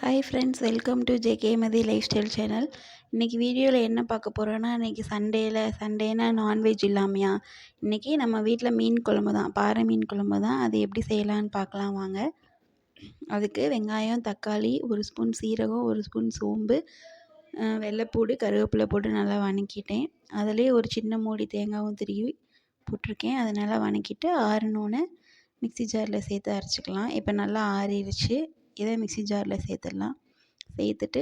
Hi friends, welcome to JK Mathi life style channel. இன்றைக்கி வீடியோவில் என்ன பார்க்க போகிறோன்னா, இன்றைக்கி சண்டேனா நான்வெஜ் இல்லாமையா, இன்றைக்கி நம்ம வீட்டில் மீன் குழம்பு தான், பாறை மீன் குழம்பு தான். அது எப்படி செய்யலான்னு பார்க்கலாம் வாங்க. அதுக்கு வெங்காயம், தக்காளி, ஒரு ஸ்பூன் சீரகம், ஒரு ஸ்பூன் சோம்பு, வெள்ளைப்பூடு, கருவேப்பிலை போட்டு நல்லா வதக்கிட்டேன். அதிலே ஒரு சின்ன மூடி தேங்காயும் திருவி போட்டிருக்கேன். அதை நல்லா வதக்கிட்டு ஆறினோன்னே மிக்ஸி ஜாரில் சேர்த்து அரைச்சிக்கலாம். இப்போ நல்லா ஆறிடுச்சு. இதை மிக்ஸி ஜாரில் சேர்த்துட்டு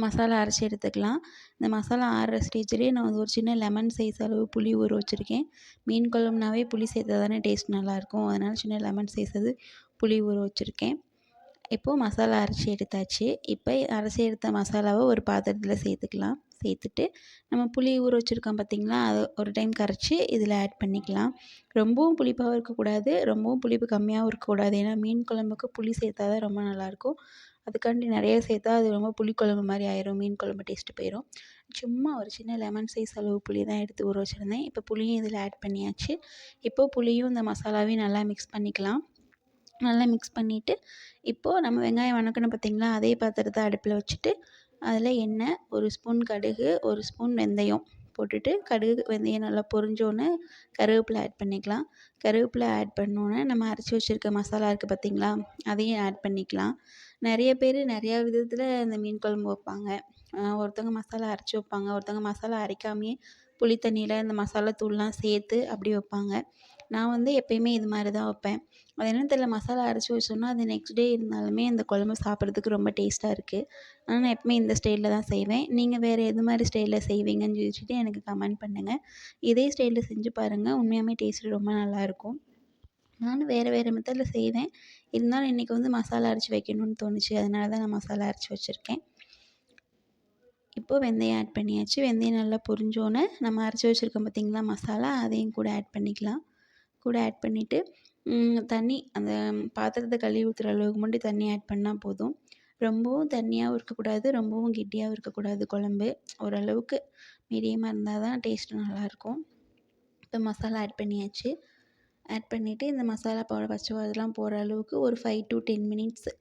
மசாலா அரைச்சி எடுத்துக்கலாம். இந்த மசாலா ஆறுற ஸ்டேஜ்லேயே நான் ஒரு சின்ன லெமன் சைஸ் அளவு புளி ஊற வச்சுருக்கேன். மீன் குழம்புனாவே புளி சேர்த்தா தானே டேஸ்ட் நல்லாயிருக்கும். அதனால் சின்ன லெமன் சைஸ் அது புளி ஊற வச்சுருக்கேன். இப்போது மசாலா அரைச்சி எடுத்தாச்சு. இப்போ அரைச்சி எடுத்த மசாலாவை ஒரு பாத்திரத்தில் சேர்த்துக்கலாம். சேர்த்துட்டு நம்ம புளி ஊற வச்சுருக்கோம் பார்த்திங்களா, அதை ஒரு டைம் கரைச்சி இதில் ஆட் பண்ணிக்கலாம். ரொம்பவும் புளிப்பாகவும் இருக்கக்கூடாது, ரொம்பவும் புளிப்பு கம்மியாகவும் இருக்கக்கூடாது. ஏன்னா மீன் குழம்புக்கு புளி சேர்த்தா தான் ரொம்ப நல்லாயிருக்கும். அதுக்காண்டி நிறைய சேர்த்தா அது ரொம்ப புளிக்குழம்பு மாதிரி ஆயிரும், மீன் குழம்பு டேஸ்ட்டு போயிடும். சும்மா ஒரு சின்ன லெமன் சைஸ் அளவு புளி தான் எடுத்து ஊற வச்சுருந்தேன். இப்போ புளியும் இதில் ஆட் பண்ணியாச்சு. இப்போது புளியும் இந்த மசாலாவையும் நல்லா மிக்ஸ் பண்ணிக்கலாம். நல்லா மிக்ஸ் பண்ணிவிட்டு இப்போது நம்ம வெங்காயம் வதக்கணும் பார்த்திங்களா, அதே பாத்திரத்தை அடுப்பில் வச்சுட்டு அதில் எண்ணெய், ஒரு ஸ்பூன் கடுகு, ஒரு ஸ்பூன் வெந்தயம் போட்டுட்டு கடுகு வெந்தயம் நல்லா பொரிஞ்சோன்னே கருவேப்பிலை ஆட் பண்ணிக்கலாம். கருவேப்பிலை ஆட் பண்ணோன்னே நம்ம அரைச்சி வச்சுருக்க மசாலா இருக்குது பார்த்திங்களா, அதையும் ஆட் பண்ணிக்கலாம். நிறைய பேர் நிறையா விதத்தில் இந்த மீன் குழம்பு வைப்பாங்க. ஒருத்தவங்க மசாலா அரைச்சி வைப்பாங்க, ஒருத்தவங்க மசாலா அரைக்காமையே புளி தண்ணியில் இந்த மசாலா தூள்லாம் சேர்த்து அப்படி வைப்பாங்க. நான் வந்து எப்பயுமே இது மாதிரி தான் வைப்பேன். அது என்னன்னு தெரியல, மசாலா அரைச்சி வச்சோன்னா அது நெக்ஸ்ட் டே இருந்தாலுமே அந்த குழம்பு சாப்பிட்றதுக்கு ரொம்ப டேஸ்ட்டாக இருக்குது. ஆனால் நான் எப்பவுமே இந்த ஸ்டைலில் தான் செய்வேன். நீங்கள் வேறு எது மாதிரி ஸ்டைலில் செய்வீங்கன்னு சொல்லிட்டு எனக்கு கமெண்ட் பண்ணுங்கள். இதே ஸ்டைலில் செஞ்சு பாருங்கள், உண்மையாகவே டேஸ்ட்டு ரொம்ப நல்லாயிருக்கும். நானும் வேறு மெத்தடில் செய்வேன். இருந்தாலும் இன்றைக்கி வந்து மசாலா அரைச்சி வைக்கணும்னு தோணுச்சு, அதனால தான் நான் மசாலா அரைச்சி வச்சுருக்கேன். இப்போது வெந்தயம் ஆட் பண்ணியாச்சு. வெந்தயம் நல்லா பொரிஞ்சோன்னே நம்ம அரைச்சி வச்சுருக்கோம் பார்த்திங்களா மசாலா, அதையும் கூட ஆட் பண்ணிக்கலாம். கூட ஆட் பண்ணிவிட்டு தண்ணி, அந்த பாத்திரத்தை கழுவி ஊற்றுற அளவுக்கு மட்டும் தண்ணி ஆட் பண்ணால் போதும். ரொம்பவும் தண்ணியாகவும் இருக்கக்கூடாது, ரொம்பவும் கெட்டியாகவும் இருக்கக்கூடாது குழம்பு. ஓரளவுக்கு மீடியமாக இருந்தால் தான் டேஸ்ட்டு நல்லாயிருக்கும். இப்போ மசாலா ஆட் பண்ணியாச்சு. ஆட் பண்ணிவிட்டு இந்த மசாலா பச்சை வாசம்லாம் போகிற அளவுக்கு ஒரு 5 to 10 மினிட்ஸ்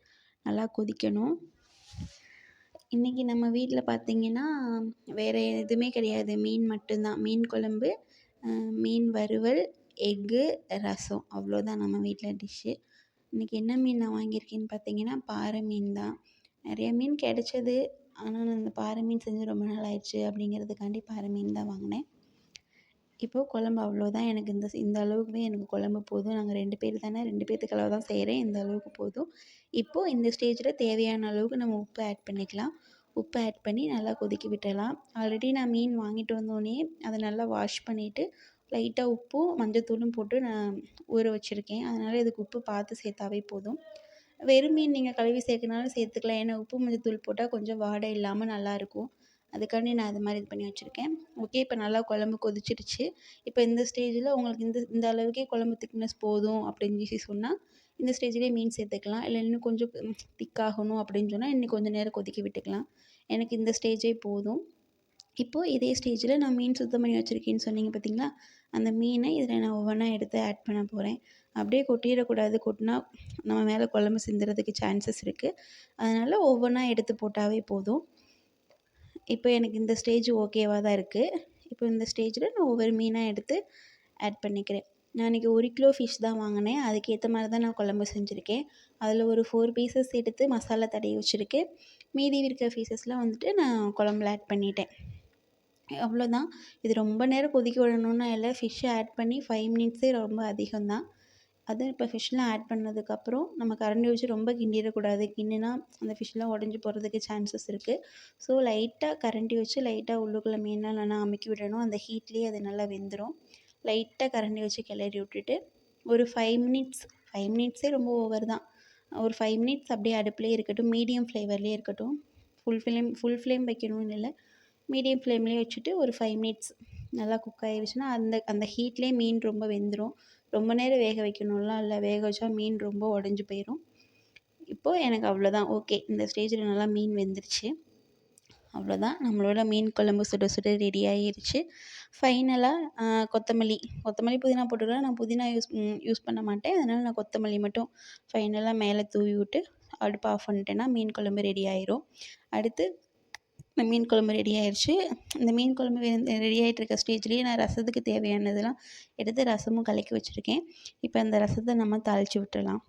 நல்லா கொதிக்கணும். இன்றைக்கி நம்ம வீட்டில் பார்த்திங்கன்னா வேறு எதுவுமே கிடையாது, மீன் மட்டும்தான். மீன் குழம்பு, மீன் வறுவல், எக்கு, ரசம், அவ்வளோதான் நம்ம வீட்டில் டிஷ்ஷு. இன்றைக்கி என்ன மீன் நான் வாங்கியிருக்கேன்னு பார்த்தீங்கன்னா பாறை மீன் தான். நிறைய மீன் கிடச்சது, ஆனால் நான் இந்த பாறை மீன் செஞ்சு ரொம்ப நாள் ஆயிடுச்சு அப்படிங்கிறதுக்காண்டி பாறை மீன் தான் வாங்கினேன். இப்போது குழம்பு அவ்வளோதான். எனக்கு இந்த அளவுக்குமே எனக்கு குழம்பு போதும். நாங்கள் 2 பேர் தானே, 2 பேர்த்துக்கு அளவு தான் செய்கிறேன். இந்த அளவுக்கு போதும். இப்போது இந்த ஸ்டேஜில் தேவையான அளவுக்கு நம்ம உப்பு ஆட் பண்ணிக்கலாம். உப்பு ஆட் பண்ணி நல்லா கொதிக்க விட்டுடலாம். ஆல்ரெடி நான் மீன் வாங்கிட்டு வந்தோடனே அதை நல்லா வாஷ் பண்ணிவிட்டு லைட்டாக உப்பும் மஞ்சத்தூளும் போட்டு நான் ஊற வச்சுருக்கேன். அதனால் இதுக்கு உப்பு பார்த்து சேர்த்தாவே போதும். வெறும் மீன் நீங்கள் கழுவி சேர்க்கனாலும் சேர்த்துக்கலாம். ஏன்னா உப்பு மஞ்சத்தூள் போட்டால் கொஞ்சம் வாடை இல்லாமல் நல்லாயிருக்கும். அதுக்காண்டி நான் அது மாதிரி இது பண்ணி வச்சுருக்கேன். ஓகே, இப்போ நல்லா குழம்பு கொதிச்சிடுச்சு. இப்போ இந்த ஸ்டேஜில் உங்களுக்கு இந்த அளவுக்கே குழம்பு திக்னஸ் போதும் அப்படின்னு சொன்னால் இந்த ஸ்டேஜ்லேயே மீன் சேர்த்துக்கலாம். இல்லை இன்னும் கொஞ்சம் திக்காகணும் அப்படின்னு சொன்னால் இன்னும் கொஞ்சம் நேரம் கொதிக்க விட்டுக்கலாம். எனக்கு இந்த ஸ்டேஜே போதும். இப்போது இதே ஸ்டேஜில் நான் மீன் சுத்தம் பண்ணி வச்சுருக்கேன்னு சொன்னீங்க பார்த்தீங்களா, அந்த மீனை இதில் நான் ஒவ்வொன்றா எடுத்து ஆட் பண்ண போகிறேன். அப்படியே கொட்டிடக்கூடாது, கொட்டினா நம்ம மேலே குழம்பு சிந்துறதுக்கு சான்சஸ் இருக்குது. அதனால் ஒவ்வொன்றா எடுத்து போட்டாவே போதும். இப்போ எனக்கு இந்த ஸ்டேஜ் ஓகேவாக தான் இருக்குது. இப்போ இந்த ஸ்டேஜில் நான் ஒவ்வொரு மீனாக எடுத்து ஆட் பண்ணிக்கிறேன். நான் இன்றைக்கி 1 கிலோ ஃபிஷ் தான் வாங்கினேன். அதுக்கேற்ற மாதிரி தான் நான் குழம்பு செஞ்சுருக்கேன். அதில் ஒரு 4 பீசஸ் எடுத்து மசாலா தடவி வச்சுருக்கேன். மீதி இருக்கிற பீசஸ்லாம் வந்துட்டு நான் குழம்புல ஆட் பண்ணிட்டேன். அவ்வளோதான். இது ரொம்ப நேரம் கொதிக்க விடணும்னா இல்லை, ஃபிஷ்ஷை ஆட் பண்ணி 5 மினிட்ஸே ரொம்ப அதிகம்தான். அதுவும் இப்போ ஃபிஷ்லாம் ஆட் பண்ணதுக்கப்புறம் நம்ம கரண்டி வச்சு ரொம்ப கிண்டிடக்கூடாது. கிண்டினா அந்த ஃபிஷ்லாம் உடஞ்சி போகிறதுக்கு சான்சஸ் இருக்குது. ஸோ லைட்டாக கரண்டி வச்சு லைட்டாக உள்ளுக்குள்ளே மீன்லாம் நல்லா அமுக்கி விடணும். அந்த ஹீட்லேயே அது நல்லா வெந்துடும். லைட்டாக கரண்டி வச்சு கிளறி விட்டுட்டு ஒரு 5 மினிட்ஸே ரொம்ப ஓவர் தான். ஒரு 5 மினிட்ஸ் அப்படியே அடுப்புலேயே இருக்கட்டும், மீடியம் ஃப்ளேவர்லேயே இருக்கட்டும். ஃபுல் ஃப்ளேம் வைக்கணும்னு இல்லை, மீடியம் ஃப்ளேம்லேயே வச்சுட்டு ஒரு 5 மினிட்ஸ் நல்லா குக் ஆகிடுச்சுன்னா அந்த ஹீட்லேயே மீன் ரொம்ப வெந்துடும். ரொம்ப நேரம் வேக வைக்கணும்லாம் இல்லை, வேக வச்சா மீன் ரொம்ப உடஞ்சி போயிடும். இப்போது எனக்கு அவ்வளோதான். ஓகே, இந்த ஸ்டேஜில் நல்லா மீன் வெந்துருச்சு. அவ்வளோதான், நம்மளோட மீன் குழம்பு சுட சுட ரெடி ஆகிருச்சு. ஃபைனலாக கொத்தமல்லி புதினா போட்டுக்கலாம். நான் புதினா யூஸ் பண்ண மாட்டேன், அதனால் நான் கொத்தமல்லி மட்டும் ஃபைனலாக மேலே தூவி விட்டு அடுப்பை ஆஃப் பண்ணிட்டேன்னா மீன் குழம்பு ரெடி ஆயிரும். அடுத்து இந்த மீன் குழம்பு ரெடி ஆயிடுச்சு. இந்த மீன் குழம்பு ரெடி ஆகிட்டுருக்க ஸ்டேஜ்லேயே நான் ரசத்துக்கு தேவையானதெல்லாம் எடுத்து ரசமும் கலக்கி வச்சுருக்கேன். இப்போ அந்த ரசத்தை நம்ம தாளித்து விட்டுறலாம்.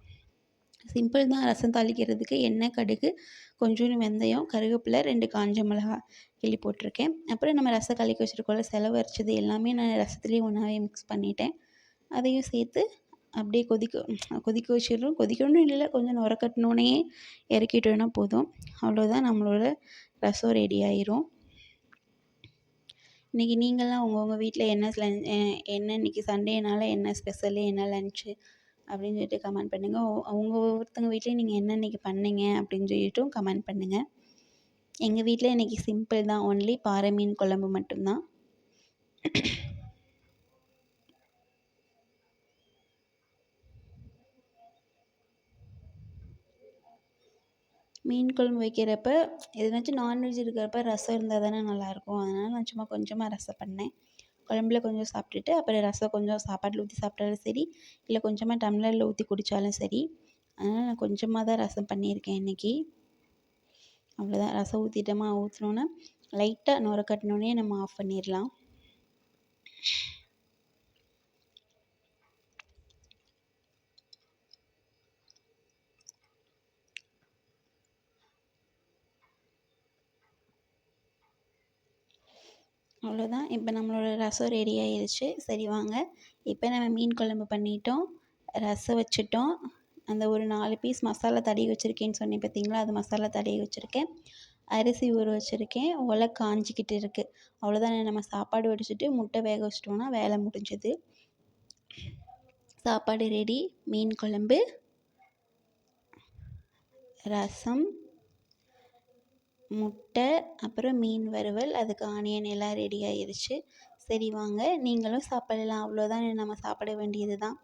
சிம்பிள் தான் ரசம் தாளிக்கிறதுக்கு. எண்ணெய், கடுகு, கொஞ்சோண்டு வெந்தயம், கருவேப்பிலை, 2 காஞ்ச மிளகா கிள்ளி போட்டிருக்கேன். அப்புறம் நம்ம ரசம் கலக்கி வச்சுருக்கோம்ல, செலவு அரைச்சது எல்லாமே நான் ரசத்துலேயே ஒன்றாவே மிக்ஸ் பண்ணிட்டேன். அதையும் சேர்த்து அப்படியே கொதிக்க வச்சிடுறோம். கொதிக்கணும்னு இல்லை, கொஞ்சம் நுரக்கட்டினோடனே இறக்கிட்டோன்னா போதும். அவ்வளோதான், நம்மளோட ரசம் ரெடி ஆயிரும். இன்றைக்கி நீங்கள்லாம் உங்கள் வீட்டில் என்ன இன்றைக்கி சண்டேனால என்ன ஸ்பெஷலு, என்ன லன்ச்சு அப்படின்னு சொல்லிட்டு கமெண்ட் பண்ணுங்கள். ஒவ்வொருத்தங்க வீட்லேயும் நீங்கள் என்ன இன்றைக்கி பண்ணீங்க அப்படின்னு சொல்லிட்டும் கமெண்ட் பண்ணுங்கள். எங்கள் வீட்டில் இன்றைக்கி சிம்பிள் தான், ஒன்லி பாறை மீன் குழம்பு மட்டும்தான். மீன் குழம்பு வைக்கிறப்ப எதுனாச்சும் நான்வெஜ் இருக்கிறப்ப ரசம் இருந்தால் தானே நல்லாயிருக்கும். அதனால் நான் சும்மா கொஞ்சமாக ரசம் பண்ணேன். குழம்புல கொஞ்சம் சாப்பிட்டுட்டு அப்புறம் ரசம் கொஞ்சம் சாப்பாட்டில் ஊற்றி சாப்பிட்டாலும் சரி, இல்லை கொஞ்சமாக டம்ளரில் ஊற்றி குடித்தாலும் சரி. அதனால் நான் கொஞ்சமாக தான் ரசம் பண்ணியிருக்கேன் இன்றைக்கி. அவ்வளோதான், ரசம் ஊற்றினோன்னா லைட்டாக நுர கட்டினோடனே நம்ம ஆஃப் பண்ணிடலாம். அவ்வளோதான், இப்போ நம்மளோட ரசம் ரெடி ஆயிடுச்சு. சரி வாங்க, இப்போ நம்ம மீன் குழம்பு பண்ணிட்டோம், ரசம் வச்சுட்டோம். அந்த ஒரு 4 பீஸ் மசாலா தடவி வச்சுருக்கேன்னு சொன்னேன் பார்த்தீங்களா, அது மசாலா தடவி வச்சுருக்கேன். அரிசி ஊற வச்சுருக்கேன். ஒலை காஞ்சிக்கிட்டு இருக்குது. அவ்வளோதான், நம்ம சாப்பாடு வடிச்சிட்டு முட்டை வேக வச்சிட்டோன்னா வேலை முடிஞ்சது. சாப்பாடு ரெடி. மீன் குழம்பு, ரசம், முட்டை, அப்புறம் மீன் வறுவல், அதுக்கு ஆனியன் எல்லாம் ரெடி ஆயிடுச்சு. சரி வாங்க, நீங்களும் சாப்பிடலாம். அவ்வளோதான், நம்ம சாப்பிட வேண்டியது தான்.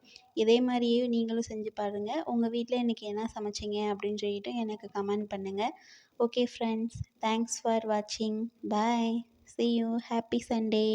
இதே மாதிரியே நீங்களும் செஞ்சு பாருங்கள். உங்கள் வீட்டில் இன்றைக்கி என்ன சமைச்சிங்க அப்படின்னு சொல்லிட்டு எனக்கு கமெண்ட் பண்ணுங்கள். ஓகே ஃப்ரெண்ட்ஸ், தேங்க்ஸ் ஃபார் வாட்சிங். பாய். See you. Happy Sunday.